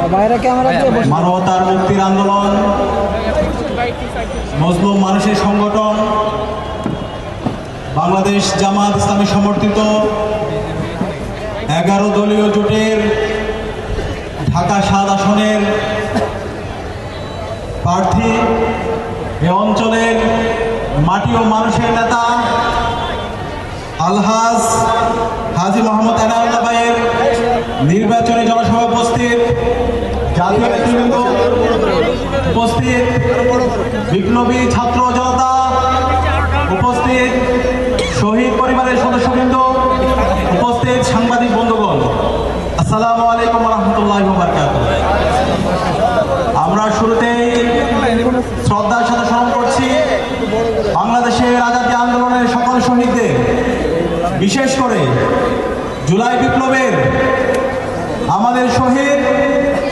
মানবতার মুক্তির আন্দোলন, মজলুম মানুষের সংগঠন, বাংলাদেশ জামাত ইসলামী সমর্থিত 11 দলীয় জোটের ঢাকা 7 আসনের প্রার্থী, এ অঞ্চলের মাটি ও মানুষের নেতা আলহাজ হাজী মোহাম্মদ এনায়েতুল্লাহ ভাইয়ের নির্বাচনী জনসভা উপস্থিত, জাতীয় নেতৃবৃন্দ উপস্থিত, বিপ্লবী ছাত্র জনতা উপস্থিত, শহীদ পরিবারের সদস্যবৃন্দ উপস্থিত, সাংবাদিক বন্ধুগণ, আসসালামু আলাইকুম ওয়া রাহমাতুল্লাহি ওয়া বারাকাতুহু। আমরা শুরুতেই শ্রদ্ধার সাথে স্মরণ করছি বাংলাদেশের আজাদী আন্দোলনের সকল শহীদদের, বিশেষ করে জুলাই বিপ্লবের আমাদের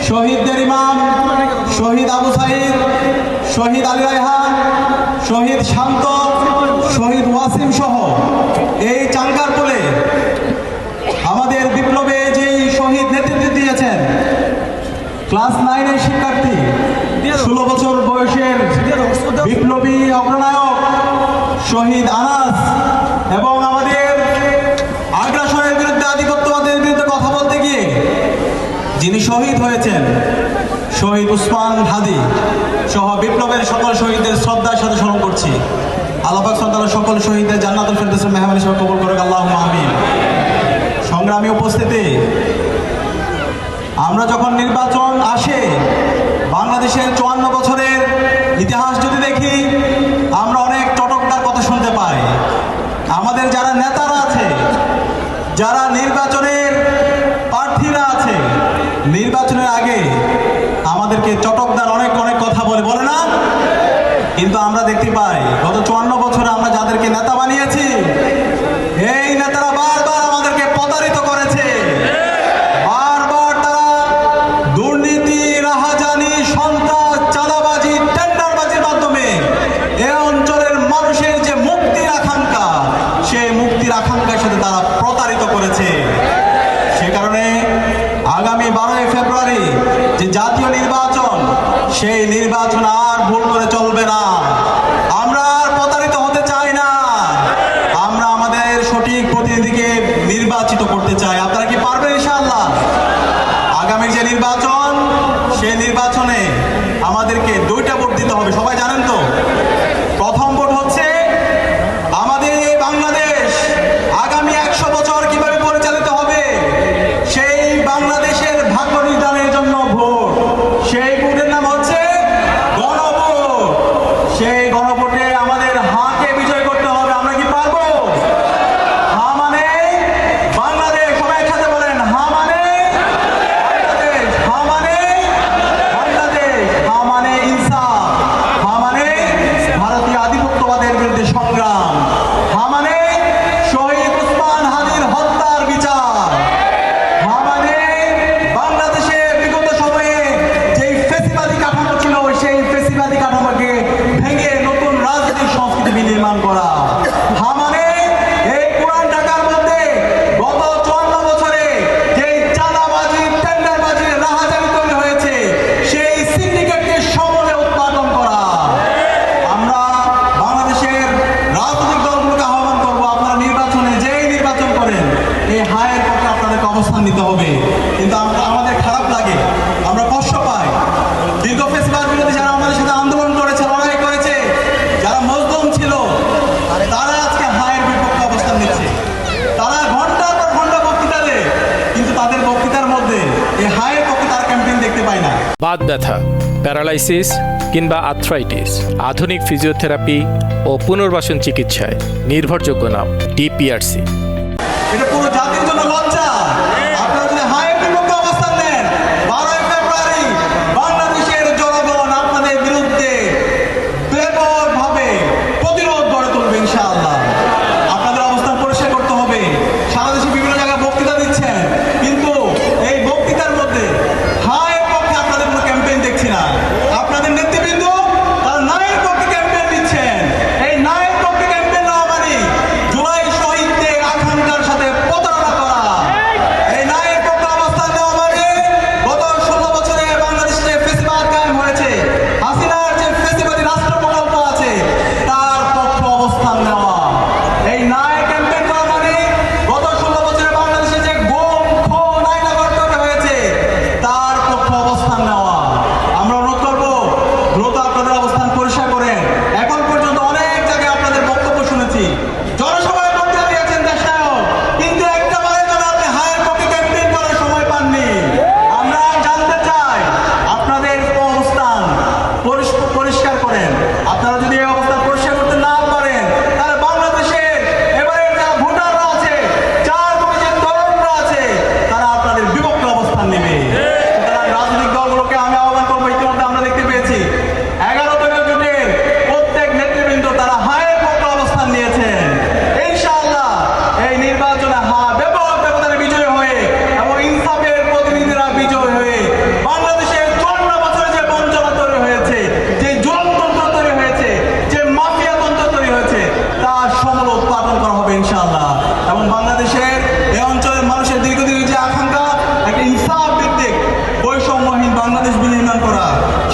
শহীদদের ইমাম শহীদ আবু সাঈদ, শহীদ আলী রায়হান, শহীদ শান্ত, শহীদ ওয়াসিম সহ এই চাঙ্গারপুলে আমাদের বিপ্লবে যেই শহীদ নেতৃত্ব দিয়েছেন, ক্লাস 9-এর শিক্ষার্থী, 16 বছর বয়সের বিপ্লবী অগ্রনায়ক শহীদ আনাস, এবং আমাদের আগ্রাসনের বিরুদ্ধে, আধিপত্যবাদের বিরুদ্ধে কথা বলতে গিয়ে যিনি শহীদ হয়েছেন শহীদ উসমান হাদি সহ বিপ্লবের সকল শহীদদের শ্রদ্ধার সাথে স্মরণ করছি। আল্লাহ পাক সুবহানাহু সকল শহীদদের জান্নাতুল ফেরদৌসের মেহমান হিসেবে কবুল করুক, আল্লাহুম্মা আমিন। সংগ্রামী উপস্থিতি, আমরা যখন নির্বাচন আসে, বাংলাদেশের 54 বছরের ইতিহাস যদি দেখি, আমরা অনেক চটকদার কথা শুনতে পাই। আমাদের যারা নেতারা আছে, যারা নির্বাচনের প্রার্থীরা আছে, নির্বাচনের আগে আমাদেরকে চটকদার অনেক কথা বলে না? কিন্তু আমরা দেখতে পাই গত 54 বছরে আমরা যাদেরকে নেতা বানিয়েছি, এই নেতারা বারবার আমাদেরকে প্রতারিত করেছে। বারবার তারা দুর্নীতি, রাহাজানি, সন্ত্রাস, চাঁদাবাজি, টেন্ডারবাজির মাধ্যমে এই অঞ্চলের মানুষের যে মুক্তির আকাঙ্ক্ষা, সেই মুক্তির আকাঙ্ক্ষার সাথে তারা প্রতারিত করেছে। সে কারণে আগামী 12 ফেব্রুয়ারি যে জাতীয় নির্বাচন, সেই নির্বাচন আর ভুল করে চলবে না। আমরা আর প্রতারিত হতে চাই না। আমরা আমাদের সঠিক প্রতিনিধিকে নির্বাচিত করতে চাই। আপনারা কি পারবেন ইনশাআল্লাহ? আগামী যে নির্বাচন, সেই নির্বাচনে আমাদেরকে 2টা ভোট দিতে হবে, সবাই জানেন তো। প্রথম ভোট হচ্ছে আমাদের এই বাংলাদেশ আগামী 100 বছর কিভাবে পরিচালিত হবে, সেই বাংলাদেশের ভাগ্য নির্ধারণের জন্য ভোট। সেই ভোটের নাম হচ্ছে গণভোট। সেই গণভোটে আমাদের হাকে বিজয় করতে হবে। আমরা কি পারবো? হা মানে বাংলাদেশ, সবাই একসাথে বলেন, হা মানে বাংলাদেশ, হা মানে বাংলাদেশ, হা মানে ইনসাফ, হা মানে ভারতীয় আধিপত্যবাদের বিরুদ্ধে সংগ্রাম, হা মানে শহীদ উসমান হাদির হত্যার বিচার, হা মানে বাংলাদেশে বিগত সময়ে যেই ফেসিবাদী কাঠামো ছিল, সেই ফেসিবাদী কাঠামোকে ভেঙে নতুন রাজনৈতিক সংস্কৃতি বিনির্মাণ করা, হা মানে এই পুরান ঢাকার মধ্যে গত 54 বছরে যেই চাঁদাবাজি, টেন্ডারবাজি, রাহাজানি তৈরি হয়েছে, সেই সিন্ডিকেটকে সমূলে উৎপাদন করা। আমরা বাংলাদেশের রাজনৈতিক দলগুলোকে আহ্বান করবো, আপনারা নির্বাচনে যেই নির্বাচন করেন, এই হায়ের পক্ষে আপনাদেরকে অবস্থান নিতে হবে। কিন্তু আমাদের খারাপ লাগে, আমরা কষ্ট পাই। দীর্ঘ ফেসিবাদ বিরোধী যারা আমাদের সাথে আন্দোলন করেছে, লড়াই করেছে, যারা মজলুম ছিল, তারা আজকে হায়ের বিপক্ষে অবস্থান নিচ্ছে। তারা ঘন্টার পর ঘন্টা বক্তৃতা দেয়, কিন্তু তাদের বক্তৃতার মধ্যে এই হায়ের পক্ষে তার ক্যাম্পেইন দেখতে পাই না। বাত ব্যথা, প্যারালাইসিস কিংবা আর্থ্রাইটিস, আধুনিক ফিজিওথেরাপি ও পুনর্বাসন চিকিৎসায় নির্ভরযোগ্য নাম ডিপিআরসি। এটা পুরো জাতির জন্য লজ্জা। আপনারা যদি হায়ের বিপক্ষে অবস্থান নেন, 12 ফেব্রুয়ারি বাংলাদেশের জনগণ আপনাদের বিরুদ্ধে ব্যাপকভাবে প্রতিরোধ গড়ে তুলবে ইনশাআল্লাহ। আপনাদের অবস্থান পরিষ্কার করতে হবে। সারা দেশে বিভিন্ন জায়গায় বক্তৃতা দিচ্ছেন, কিন্তু এই বক্তৃতার মধ্যে হায়ের পক্ষে আপনাদের কোনো ক্যাম্পেইন দেখছি না। আপনাদের নেতৃবৃন্দ তারা নায়ের পক্ষে ক্যাম্পেইন দিচ্ছেন। এই নায়ের পক্ষে ক্যাম্পেইন না মানে জুলাই শহীদদের বাংলাদেশ বিনির্মাণ করা,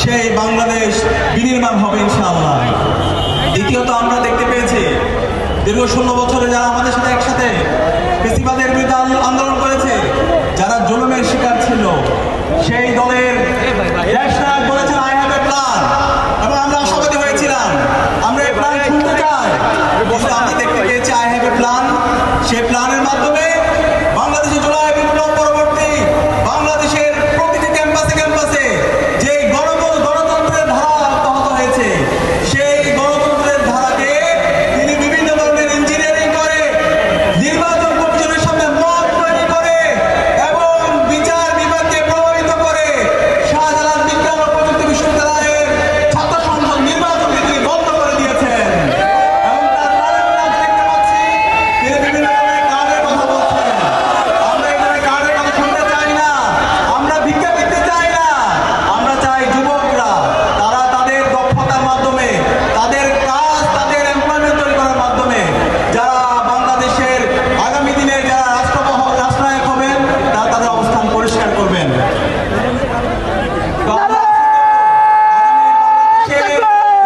সেই বাংলাদেশ বিনির্মাণ হবে ইনশাআল্লাহ। দ্বিতীয়ত আমরা দেখতে পেয়েছি দীর্ঘ 16 বছরে যারা আমাদের সাথে একসাথে ফেসিবাদের বিরুদ্ধে আন্দোলন করেছে, যারা জুলুমের শিকার ছিল, সেই দলের দেশনায়ক বলেছেন আই হ্যাভ এ প্ল্যান, এবং আমরা আশাবাদী হয়েছিলাম আমরা এই প্ল্যান শুনতে চাই। কিন্তু আমরা দেখতে পেয়েছি আই হ্যাভ এ প্ল্যান, সেই প্ল্যানের মাধ্যমে বাংলাদেশে জুলাই বিপ্লব পরবর্তী বাংলাদেশের প্রতিটি ক্যাম্পাসে ক্যাম্পাসে যে গণতন্ত্রের ধারা অব্যাহত হয়েছে, সেই গণতন্ত্রের ধারাকে তিনি বিভিন্ন ধরনের ইঞ্জিনিয়ারিং করে, নির্বাচন কমিশনের সামনে মত তৈরি করে এবং বিচার বিভাগকে প্রভাবিত করে শাহজালাল বিজ্ঞান ও প্রযুক্তি বিশ্ববিদ্যালয়ের ছাত্র সংসদ নির্বাচনকে তিনি বন্ধ করে দিয়েছেন। এবং তার প্ল্যানের মধ্যে দেখতে পাচ্ছি তিনি বিভিন্ন ধরনের কার্ডের কথা বলছেন। আমরা এই ধরনের কার্ডের কথা শুনতে চাই না, আমরা ভিক্ষা দিতে চাই না। আমরা চাই যুবকরা তারা তাদের দক্ষতার মাধ্যমে, তাদের কাজ, তাদের এমপ্লয়মেন্ট তৈরি করার মাধ্যমে যারা বাংলাদেশের আগামী দিনের যারা রাষ্ট্রনায়ক হবেন তারা তাদের অবস্থান পরিষ্কার করবেন। তো আমরা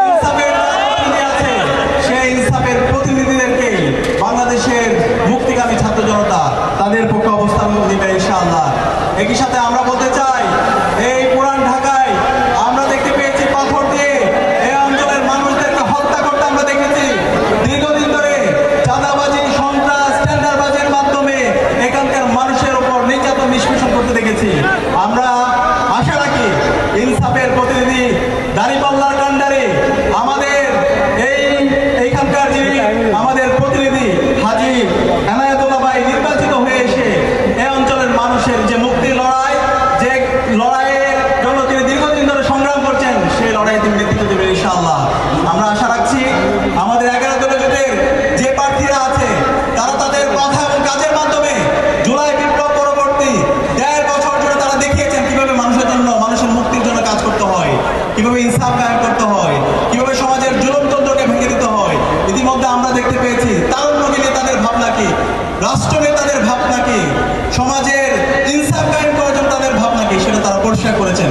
ইনসাফের প্রতিনিধি আছে, সেই ইনসাফের প্রতিনিধিদেরকে বাংলাদেশের মুক্তিকামী ছাত্র জনতা তাদের পক্ষে অবস্থান দিবে ইনশাআল্লাহ। একই সাথে আমরা বলতে চাই এই পুরান ঢাকায় আমরা দেখতে পেয়েছি পাথর দিয়ে এই অঞ্চলের মানুষদেরকে হত্যা করতে আমরা দেখেছি। দীর্ঘদিন ধরে চাঁদাবাজি, সন্ত্রাস, টেন্ডারবাজির মাধ্যমে এখানকার মানুষের উপর নির্যাতন নিষ্পেষণ করতে দেখেছি। আমরা আশা রাখি ইনসাফের প্রতিনিধি দাঁড়িপাল্লার কাণ্ডারে আমাদের এইখানকার যিনি আমাদের প্রতিনিধি হাজী এনায়েতুল্লাহ ভাই নির্বাচিত হয়ে এসে এই অঞ্চলের মানুষের যে মুক্তির লড়াই, যে লড়াইয়ের জন্য তিনি দীর্ঘদিন ধরে সংগ্রাম করছেন, সেই লড়াইয়ে তিনি নেতৃত্ব দেবেন ইনশাআল্লাহ। আমরা আশা রাখছি আমাদের 11 দলীয় জোটের যে প্রার্থীরা আছে তারা তাদের কথা এবং কাজের মাধ্যমে জুলাই বিপ্লব পরবর্তী 1.5 বছর ধরে তারা দেখিয়েছেন কিভাবে মানুষের জন্য, মানুষের মুক্তির জন্য কাজ করতে হয়, কিভাবে ইনসাফ কায়েম করতে হয়, কিভাবে সমাজের জুলুমতন্ত্রকে ভেঙে দিতে হয়। ইতিমধ্যে আমরা দেখতে পেয়েছি তারুণ্যকে নিয়ে তাদের ভাবনা কি, রাষ্ট্র নিয়ে তাদের ভাবনা কি, সমাজের ইনসাফ কায়েম করার জন্য তাদের ভাবনা কি, সেটা তারা পরিষ্কার করেছেন।